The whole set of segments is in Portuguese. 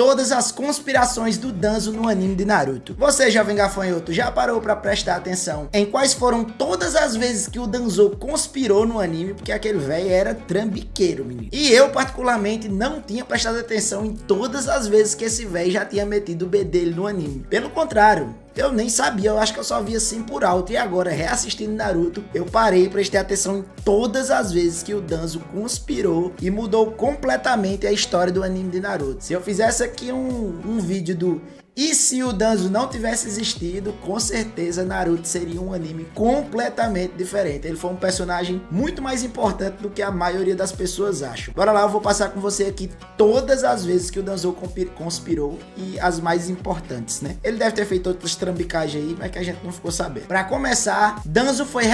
todas as conspirações do Danzo no anime de Naruto. Você, jovem gafanhoto, já parou pra prestar atenção em quais foram todas as vezes que o Danzo conspirou no anime? Porque aquele velho era trambiqueiro, menino. E eu, particularmente, não tinha prestado atenção em todas as vezes que esse velho já tinha metido o B dele no anime. Pelo contrário, eu nem sabia, eu acho que eu só via assim por alto. E agora, reassistindo Naruto, eu parei e prestei atenção em todas as vezes que o Danzo conspirou e mudou completamente a história do anime de Naruto. Se eu fizesse aqui um vídeo do "e se o Danzo não tivesse existido", com certeza Naruto seria um anime completamente diferente. Ele foi um personagem muito mais importante do que a maioria das pessoas acham. Bora lá, eu vou passar com você aqui todas as vezes que o Danzo conspirou e as mais importantes, né? Ele deve ter feito outras trambicagens aí, mas que a gente não ficou sabendo. Para começar, Danzo foi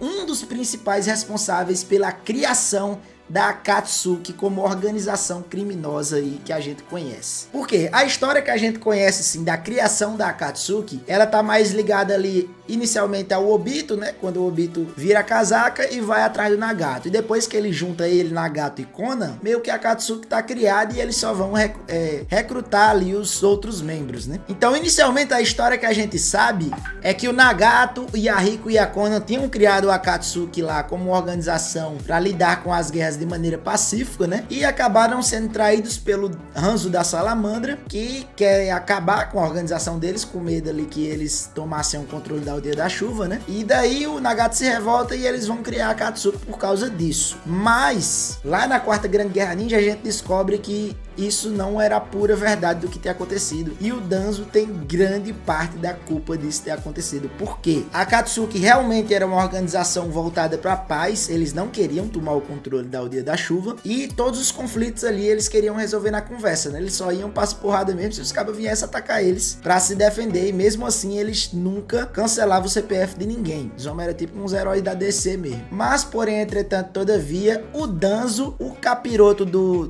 um dos principais responsáveis pela criação da Akatsuki como organização criminosa aí que a gente conhece. Por quê? A história que a gente conhece, assim, da criação da Akatsuki, ela tá mais ligada ali inicialmente ao Obito, né? Quando o Obito vira a casaca e vai atrás do Nagato. E depois que ele junta ele, Nagato e Konan, meio que a Akatsuki tá criada e eles só vão recrutar ali os outros membros, né? Então, inicialmente, a história que a gente sabe é que o Nagato, o Yahiko e a Konan tinham criado a Akatsuki lá como uma organização para lidar com as guerras de maneira pacífica, né? E acabaram sendo traídos pelo Hanzo da Salamandra, que quer acabar com a organização deles, com medo ali que eles tomassem o controle da Aldeia da Chuva, né? E daí o Nagato se revolta e eles vão criar a Akatsuki por causa disso. Mas, lá na Quarta Grande Guerra Ninja, a gente descobre que isso não era a pura verdade do que tinha acontecido. E o Danzo tem grande parte da culpa disso ter acontecido. Por quê? A Akatsuki realmente era uma organização voltada para a paz. Eles não queriam tomar o controle da Aldeia da Chuva. E todos os conflitos ali eles queriam resolver na conversa, né? Eles só iam passar porrada mesmo se os cabas viessem atacar eles para se defender. E mesmo assim eles nunca cancelavam o CPF de ninguém. Eles eram tipo uns heróis da DC mesmo. Mas, porém, entretanto, todavia, o Danzo, o capiroto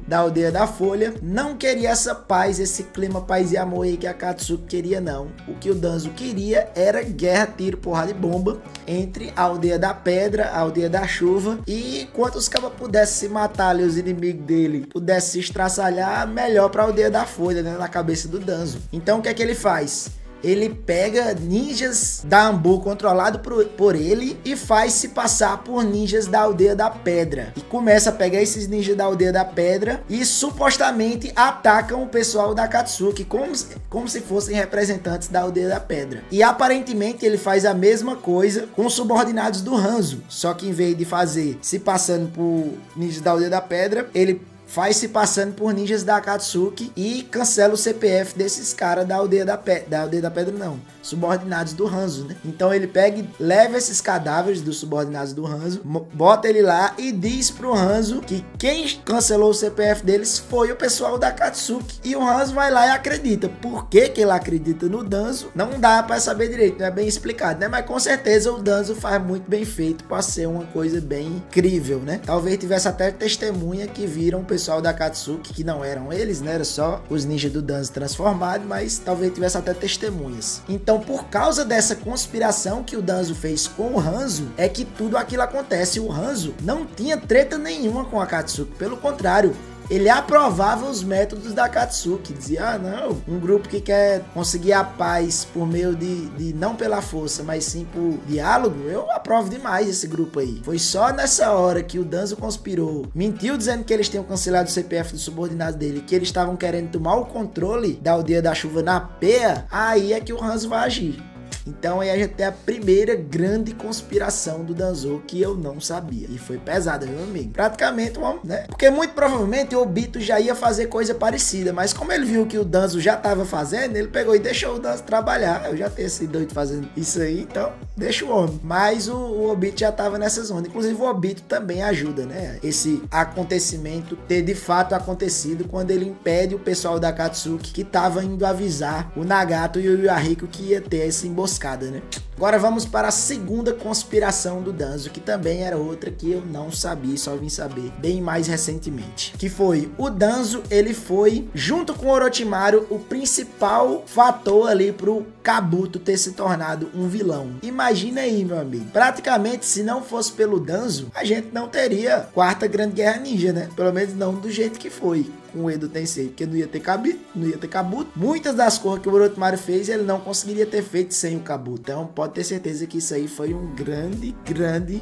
da Aldeia da Folha, não queria essa paz, esse clima paz e amor aí que a Akatsuki queria, não. O que o Danzo queria era guerra, tiro, porrada e bomba entre a Aldeia da Pedra, a Aldeia da Chuva, e quanto os cabas pudessem se matar ali, os inimigos dele pudessem se estraçalhar, melhor pra Aldeia da Folha, né, na cabeça do Danzo. Então o que é que ele faz? Ele pega ninjas da Anbu controlado por ele e faz se passar por ninjas da Aldeia da Pedra. E começa a pegar esses ninjas da Aldeia da Pedra e supostamente atacam o pessoal da Akatsuki como se fossem representantes da Aldeia da Pedra. E aparentemente ele faz a mesma coisa com os subordinados do Hanzo. Só que em vez de fazer se passando por ninjas da Aldeia da Pedra, ele faz se passando por ninjas da Akatsuki e cancela o CPF desses caras da Aldeia da Pedra não, subordinados do Hanzo, né? Então ele pega e leva esses cadáveres dos subordinados do Hanzo, bota ele lá e diz pro Hanzo que quem cancelou o CPF deles foi o pessoal da Akatsuki. E o Hanzo vai lá e acredita. Por que que ele acredita no Danzo? Não dá pra saber direito, não é bem explicado, né? Mas com certeza o Danzo faz muito bem feito pra ser uma coisa bem crível, né? Talvez tivesse até testemunha que viram o pessoal da Akatsuki, que não eram eles, né? Era só os ninjas do Danzo transformados, mas talvez tivesse até testemunhas. Então, por causa dessa conspiração que o Danzo fez com o Hanzo, é que tudo aquilo acontece. O Hanzo não tinha treta nenhuma com a Akatsuki, pelo contrário, ele aprovava os métodos da Akatsuki, dizia, ah não, um grupo que quer conseguir a paz por meio de não pela força, mas sim por diálogo, eu aprovo demais esse grupo aí. Foi só nessa hora que o Danzo conspirou, mentiu dizendo que eles tinham cancelado o CPF do subordinado dele, que eles estavam querendo tomar o controle da Aldeia da Chuva na peia, aí é que o Hanzo vai agir. Então aí a gente tem a primeira grande conspiração do Danzo que eu não sabia. E foi pesada, meu amigo. Praticamente, né? Porque muito provavelmente o Obito já ia fazer coisa parecida. Mas como ele viu que o Danzo já tava fazendo, ele pegou e deixou o Danzo trabalhar. Eu já tenho esse doido fazendo isso aí, então deixa o homem. Mas o Obito já tava nessa zona. Inclusive o Obito também ajuda, né? Esse acontecimento ter de fato acontecido quando ele impede o pessoal da Akatsuki que tava indo avisar o Nagato e o Yahiko que ia ter essa emboscada, né? Agora vamos para a segunda conspiração do Danzo, que também era outra que eu não sabia, só vim saber bem mais recentemente. Que foi, o Danzo, ele foi, junto com o Orochimaru, o principal fator ali pro Kabuto ter se tornado um vilão. Imagina aí, meu amigo. Praticamente, se não fosse pelo Danzo, a gente não teria Quarta Grande Guerra Ninja, né? Pelo menos não do jeito que foi. com o Edo Tensei, porque não ia ter Kabuto. Muitas das coisas que o Orochimaru fez, ele não conseguiria ter feito sem o Kabuto. Então pode ter certeza que isso aí foi um grande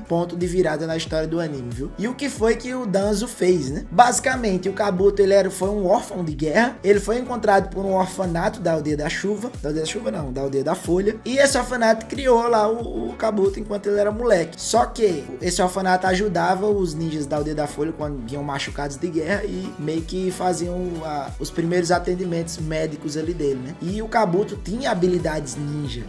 ponto de virada na história do anime, viu? E o que foi que o Danzo fez, né? Basicamente, o Kabuto, foi um órfão de guerra. Ele foi encontrado por um orfanato da Aldeia da Chuva. Da Aldeia da Chuva não, da Aldeia da Folha. E esse orfanato criou lá o Kabuto enquanto ele era moleque. Só que esse orfanato ajudava os ninjas da Aldeia da Folha quando vinham machucados de guerra e meio que faziam os primeiros atendimentos médicos ali dele, né? E o Kabuto tinha habilidades ninja.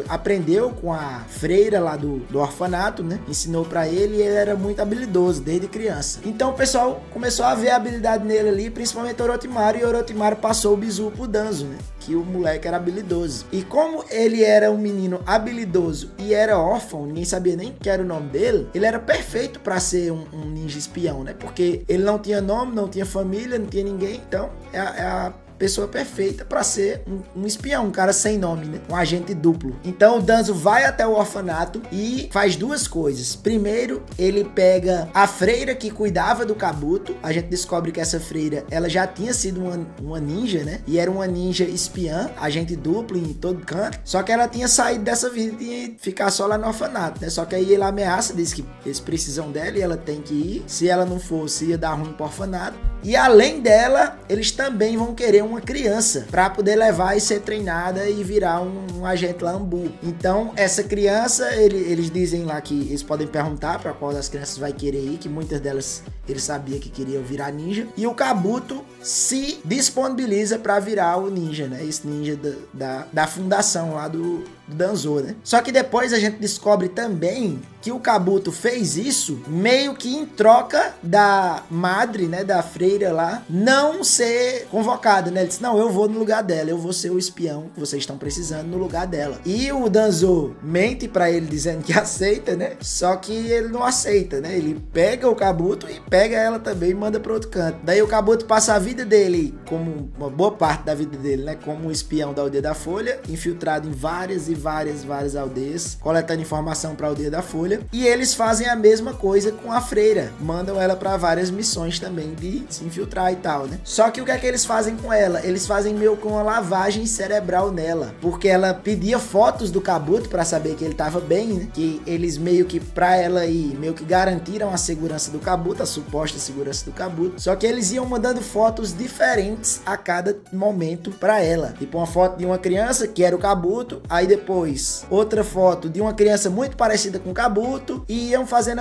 Aprendeu com a freira lá do orfanato, né? Ensinou pra ele e ele era muito habilidoso desde criança. Então o pessoal começou a ver a habilidade nele ali, principalmente o Orochimaru, e o Orochimaru passou o bizu pro Danzo, né? Que o moleque era habilidoso. E como ele era um menino habilidoso e era órfão, ninguém sabia nem que era o nome dele, ele era perfeito pra ser um ninja espião, né? Porque ele não tinha nome, não tinha família, não tinha ninguém, então é a pessoa perfeita para ser um espião, um cara sem nome, né? Um agente duplo. Então o Danzo vai até o orfanato e faz duas coisas. Primeiro, ele pega a freira que cuidava do Kabuto. A gente descobre que essa freira, ela já tinha sido uma ninja, né? E era uma ninja espiã, agente duplo em todo canto. Só que ela tinha saído dessa vida e ficar só lá no orfanato, né? Só que aí ele ameaça, diz que eles precisam dela e ela tem que ir. Se ela não fosse, ia dar ruim pro orfanato. E além dela, eles também vão querer uma criança para poder levar e ser treinada e virar um agente lá Ambu. Então, essa criança, eles dizem lá que eles podem perguntar para qual das crianças vai querer ir, que muitas delas ele sabia que queriam virar ninja. E o Kabuto se disponibiliza para virar o ninja, né? Esse ninja da fundação lá do Danzo, né? Só que depois a gente descobre também que o Kabuto fez isso meio que em troca da madre, né, da freira lá, não ser convocada, né? Ele disse, não, eu vou no lugar dela, eu vou ser o espião que vocês estão precisando no lugar dela. E o Danzo mente pra ele dizendo que aceita, né? Só que ele não aceita, né? Ele pega o Kabuto e pega ela também e manda pro outro canto. Daí o Kabuto passa a vida dele, como uma boa parte da vida dele, né, como um espião da Aldeia da Folha, infiltrado em várias aldeias, coletando informação pra Aldeia da Folha. E eles fazem a mesma coisa com a freira, mandam ela pra várias missões também de se infiltrar e tal, né? Só que o que é que eles fazem com ela? Eles fazem meio com uma lavagem cerebral nela, porque ela pedia fotos do Kabuto pra saber que ele tava bem, né? Que eles meio que, pra ela ir, meio que garantiram a segurança do Kabuto, a suposta segurança do Kabuto. Só que eles iam mandando fotos diferentes a cada momento pra ela. Tipo uma foto de uma criança, que era o Kabuto, aí depois outra foto de uma criança muito parecida com o Kabuto, e iam fazendo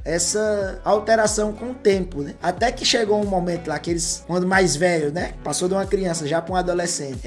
essa alteração com o tempo, né? Até que chegou um momento lá que eles, quando mais velho, né? Passou de uma criança já para um adolescente,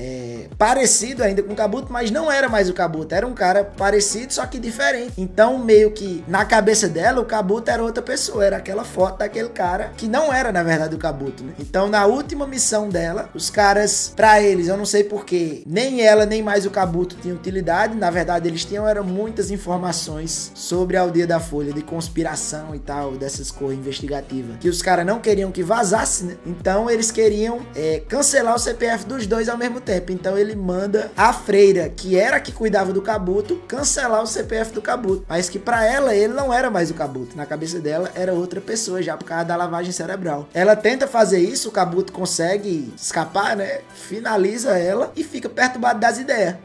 parecido ainda com o Kabuto, mas não era mais o Kabuto, era um cara parecido, só que diferente. Então, meio que na cabeça dela, o Kabuto era outra pessoa, era aquela foto daquele cara que não era, na verdade, o Kabuto, né? Então, na última missão dela, os caras, pra eles, eu não sei porquê, nem ela, nem mais o Kabuto tinham utilidade. Na verdade, eles tinham muitas informações sobre a Aldeia da Folha, de conspiração e tal, dessas coisas investigativas, que os caras não queriam que vazasse, né? Então eles queriam cancelar o CPF dos dois ao mesmo tempo. Então ele manda a freira, que era a que cuidava do Kabuto, cancelar o CPF do Kabuto, mas que pra ela, ele não era mais o Kabuto. Na cabeça dela era outra pessoa já, por causa da lavagem cerebral. Ela tenta fazer isso, o Kabuto consegue escapar, né? Finaliza ela e fica perturbado das ideias.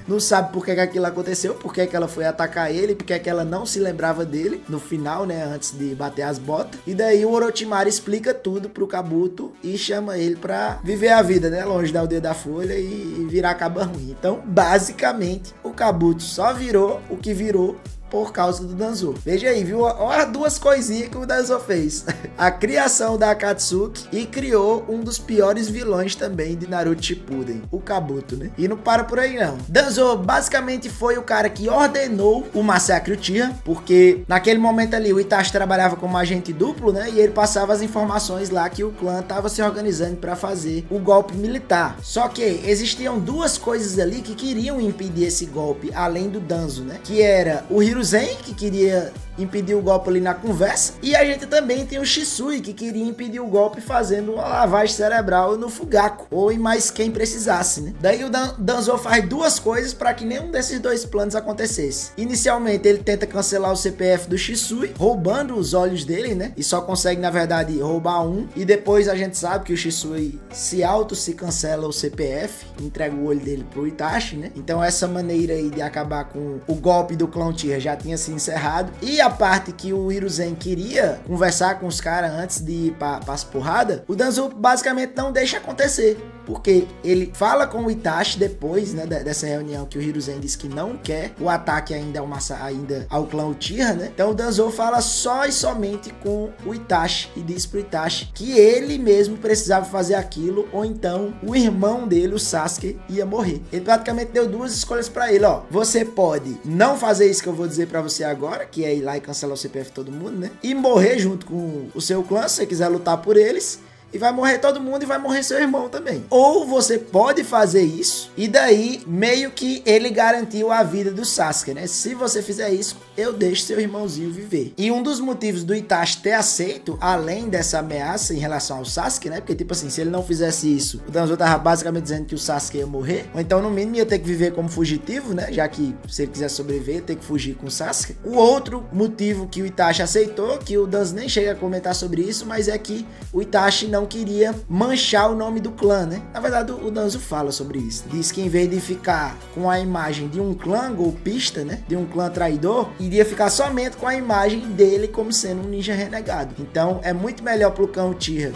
Não sabe por que aquilo aconteceu, por que ela foi atacar ele, por que ela não se lembrava dele no final, né, antes de bater as botas. E daí o Orochimaru explica tudo pro Kabuto e chama ele pra viver a vida, né, longe da Aldeia da Folha e virar caba ruim. Então, basicamente, o Kabuto só virou o que virou por causa do Danzo. Veja aí, viu? Olha duas coisinhas que o Danzo fez. A criação da Akatsuki e criou um dos piores vilões também de Naruto Shippuden, o Kabuto, né? E não para por aí, não. Danzo basicamente foi o cara que ordenou o massacre Uchiha, porque naquele momento ali o Itachi trabalhava como agente duplo, né? E ele passava as informações lá que o clã tava se organizando para fazer o golpe militar. Só que existiam duas coisas ali que queriam impedir esse golpe, além do Danzo, né? Que era o Hiruzen, que queria impedir o golpe ali na conversa. E a gente também tem o Shisui, que queria impedir o golpe fazendo uma lavagem cerebral no Fugaku, ou em mais quem precisasse, né? Daí o Danzo faz duas coisas para que nenhum desses dois planos acontecesse. Inicialmente ele tenta cancelar o CPF do Shisui, roubando os olhos dele, né? E só consegue, na verdade, roubar um. E depois a gente sabe que o Shisui se cancela o CPF, entrega o olho dele pro Itachi, né? Então essa maneira aí de acabar com o golpe do clã Uchiha já tinha se encerrado. E a parte que o Hiruzen queria conversar com os caras antes de ir para as porradas, o Danzo basicamente não deixa acontecer. Porque ele fala com o Itachi depois, né, dessa reunião que o Hiruzen disse que não quer o ataque ainda ao clã Uchiha, né? Então o Danzo fala só e somente com o Itachi e diz pro Itachi que ele mesmo precisava fazer aquilo, ou então o irmão dele, o Sasuke, ia morrer. Ele praticamente deu duas escolhas para ele, ó. Você pode não fazer isso que eu vou dizer para você agora, que é ir lá e cancelar o CPF de todo mundo, né? E morrer junto com o seu clã, se você quiser lutar por eles. E vai morrer todo mundo e vai morrer seu irmão também. Ou você pode fazer isso e daí meio que ele garantiu a vida do Sasuke, né? Se você fizer isso, eu deixo seu irmãozinho viver. E um dos motivos do Itachi ter aceito, além dessa ameaça em relação ao Sasuke, né? Porque tipo assim, se ele não fizesse isso, o Danzo tava basicamente dizendo que o Sasuke ia morrer. Ou então no mínimo ia ter que viver como fugitivo, né? Já que se ele quiser sobreviver, tem que fugir com o Sasuke. O outro motivo que o Itachi aceitou, que o Danzo nem chega a comentar sobre isso, mas é que o Itachi não queria manchar o nome do clã, né? Na verdade, o Danzo fala sobre isso. Diz que em vez de ficar com a imagem de um clã golpista, né? De um clã traidor, iria ficar somente com a imagem dele como sendo um ninja renegado. Então, é muito melhor pro clã Uchiha,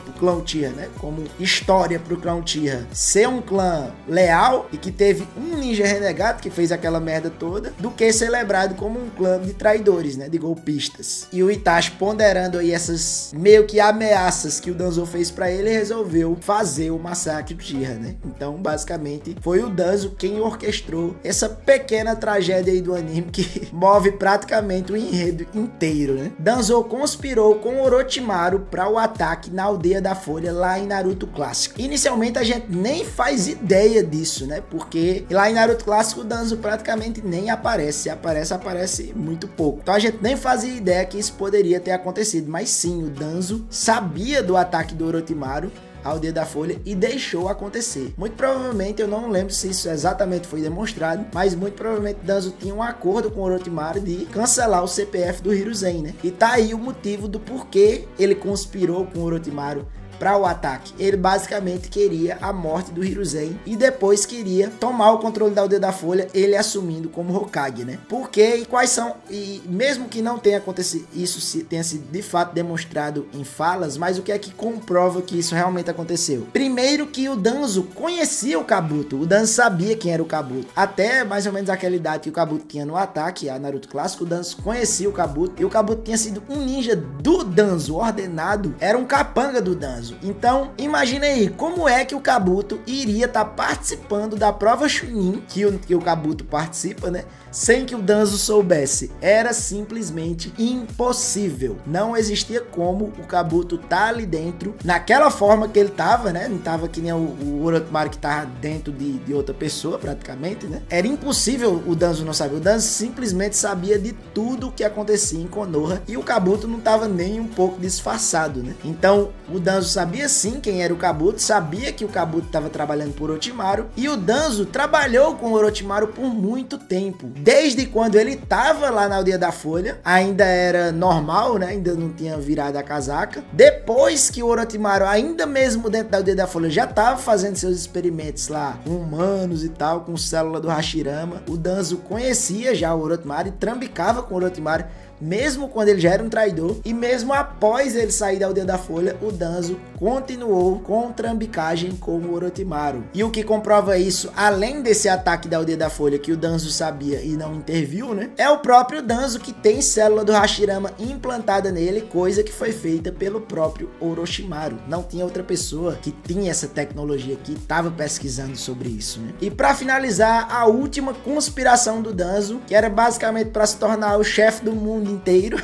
né? Como história pro clã Uchiha ser um clã leal e que teve um ninja renegado que fez aquela merda toda, do que ser lembrado como um clã de traidores, né? De golpistas. E o Itachi, ponderando aí essas meio que ameaças que o Danzo fez pra ele, resolveu fazer o massacre Uchiha, né? Então, basicamente, foi o Danzo quem orquestrou essa pequena tragédia aí do anime que move praticamente o enredo inteiro, né? Danzo conspirou com Orochimaru para o ataque na Aldeia da Folha lá em Naruto Clássico. Inicialmente a gente nem faz ideia disso, né? Porque lá em Naruto Clássico o Danzo praticamente nem aparece. Se aparece, aparece muito pouco. Então a gente nem fazia ideia que isso poderia ter acontecido. Mas sim, o Danzo sabia do ataque do Orochimaru à Aldeia da Folha e deixou acontecer. Muito provavelmente, eu não lembro se isso exatamente foi demonstrado, mas muito provavelmente Danzo tinha um acordo com o Orochimaru de cancelar o CPF do Hiruzen, né? E tá aí o motivo do porquê ele conspirou com o Orochimaru para o ataque. Ele basicamente queria a morte do Hiruzen e depois queria tomar o controle da Aldeia da Folha, ele assumindo como Hokage, né? Por quê e quais são, e mesmo que não tenha acontecido isso, tenha sido de fato demonstrado em falas, mas o que é que comprova que isso realmente aconteceu? Primeiro que o Danzo conhecia o Kabuto, o Danzo sabia quem era o Kabuto, até mais ou menos aquela idade que o Kabuto tinha no ataque a Naruto Clássico, o Danzo conhecia o Kabuto e o Kabuto tinha sido um ninja do Danzo, ordenado, era um capanga do Danzo. Então, imagina aí, como é que o Kabuto iria estar participando da prova Chunin, que o Kabuto participa, né? Sem que o Danzo soubesse. Era simplesmente impossível. Não existia como o Kabuto tá ali dentro, naquela forma que ele tava, né? Não tava que nem o Orochimaru que tava dentro de outra pessoa, praticamente, né? Era impossível o Danzo não saber. O Danzo simplesmente sabia de tudo o que acontecia em Konoha e o Kabuto não tava nem um pouco disfarçado, né? Então, o Danzo sabia sim quem era o Kabuto, sabia que o Kabuto estava trabalhando por Orochimaru e o Danzo trabalhou com o Orochimaru por muito tempo. Desde quando ele estava lá na Aldeia da Folha, ainda era normal, né? Ainda não tinha virado a casaca. Depois que o Orochimaru, ainda mesmo dentro da Aldeia da Folha, já estava fazendo seus experimentos lá com humanos e tal, com célula do Hashirama, o Danzo conhecia já o Orochimaru e trambicava com o Orochimaru, mesmo quando ele já era um traidor, e mesmo após ele sair da Aldeia da Folha, o Danzo continuou com trambicagem com o Orochimaru. E o que comprova isso, além desse ataque da Aldeia da Folha que o Danzo sabia e não interviu, né? É o próprio Danzo que tem célula do Hashirama implantada nele, coisa que foi feita pelo próprio Orochimaru. Não tinha outra pessoa que tinha essa tecnologia, que estava pesquisando sobre isso, né? E para finalizar, a última conspiração do Danzo, que era basicamente para se tornar o chefe do mundo inteiro,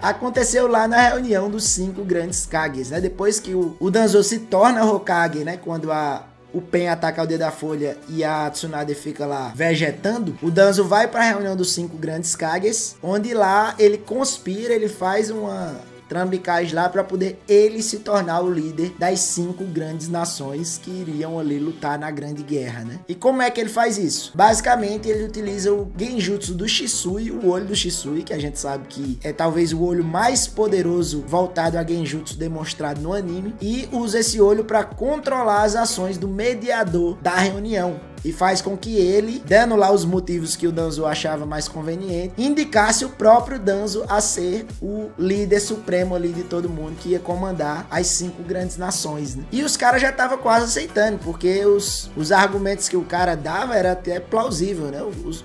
aconteceu lá na reunião dos 5 grandes Kages, né? Depois que o Danzo se torna Hokage, né? Quando o Pen ataca a aldeia da Folha e a Tsunade fica lá vegetando, o Danzo vai para a reunião dos 5 grandes Kages, onde lá ele conspira, ele faz uma trambicagem lá para poder ele se tornar o líder das 5 grandes nações que iriam ali lutar na grande guerra, né? E como é que ele faz isso? Basicamente ele utiliza o genjutsu do Shisui, o olho do Shisui, que a gente sabe que é talvez o olho mais poderoso voltado a genjutsu demonstrado no anime, e usa esse olho para controlar as ações do mediador da reunião. E faz com que ele, dando lá os motivos que o Danzo achava mais conveniente, indicasse o próprio Danzo a ser o líder supremo ali de todo mundo, que ia comandar as 5 grandes nações, né? E os caras já estavam quase aceitando, porque os argumentos que o cara dava era até plausível, né?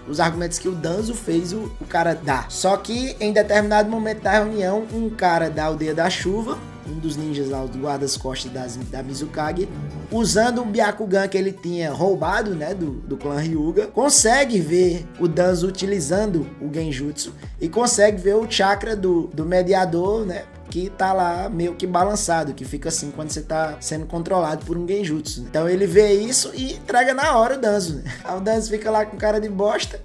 Os argumentos que o Danzo fez o cara dar. Só que em determinado momento da reunião, um cara da aldeia da chuva, um dos ninjas lá, os guardas-costas da Mizukage, usando um Byakugan que ele tinha roubado, né, do clã Hyuga, consegue ver o Danzo utilizando o genjutsu e consegue ver o chakra do mediador, né, que tá lá meio que balançado, que fica assim quando você tá sendo controlado por um genjutsu. Então ele vê isso e entrega na hora o Danzo, né? Aí o Danzo fica lá com cara de bosta.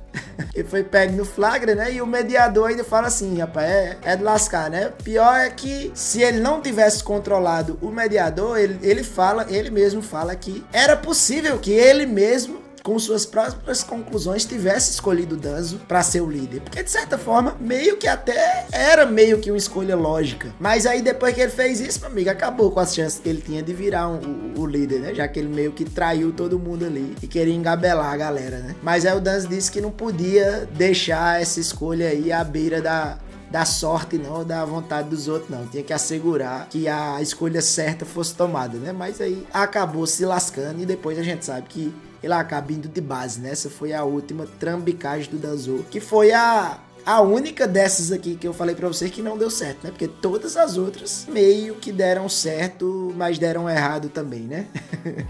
Ele foi pego no flagra, né? E o mediador ainda fala assim, rapaz, é de lascar, né? Pior é que se ele não tivesse controlado o mediador, ele mesmo fala que era possível que ele mesmo, com suas próprias conclusões, tivesse escolhido o Danzo para ser o líder. Porque, de certa forma, meio que até era meio que uma escolha lógica. Mas aí, depois que ele fez isso, meu amigo, acabou com as chances que ele tinha de virar o líder, né? Já que ele meio que traiu todo mundo ali e queria engabelar a galera, né? Mas aí o Danzo disse que não podia deixar essa escolha aí à beira da sorte, não, da vontade dos outros, não. Tinha que assegurar que a escolha certa fosse tomada, né? Mas aí acabou se lascando e depois a gente sabe que ele acaba indo de base, né? Essa foi a última trambicagem do Danzo, que foi a única dessas aqui que eu falei pra vocês que não deu certo, né? Porque todas as outras meio que deram certo, mas deram errado também, né?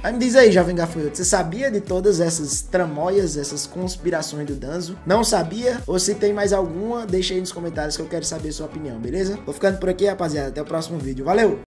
Aí me diz aí, jovem gafanhoto, você sabia de todas essas tramóias, essas conspirações do Danzo? Não sabia? Ou se tem mais alguma, deixa aí nos comentários que eu quero saber a sua opinião, beleza? Vou ficando por aqui, rapaziada. Até o próximo vídeo. Valeu!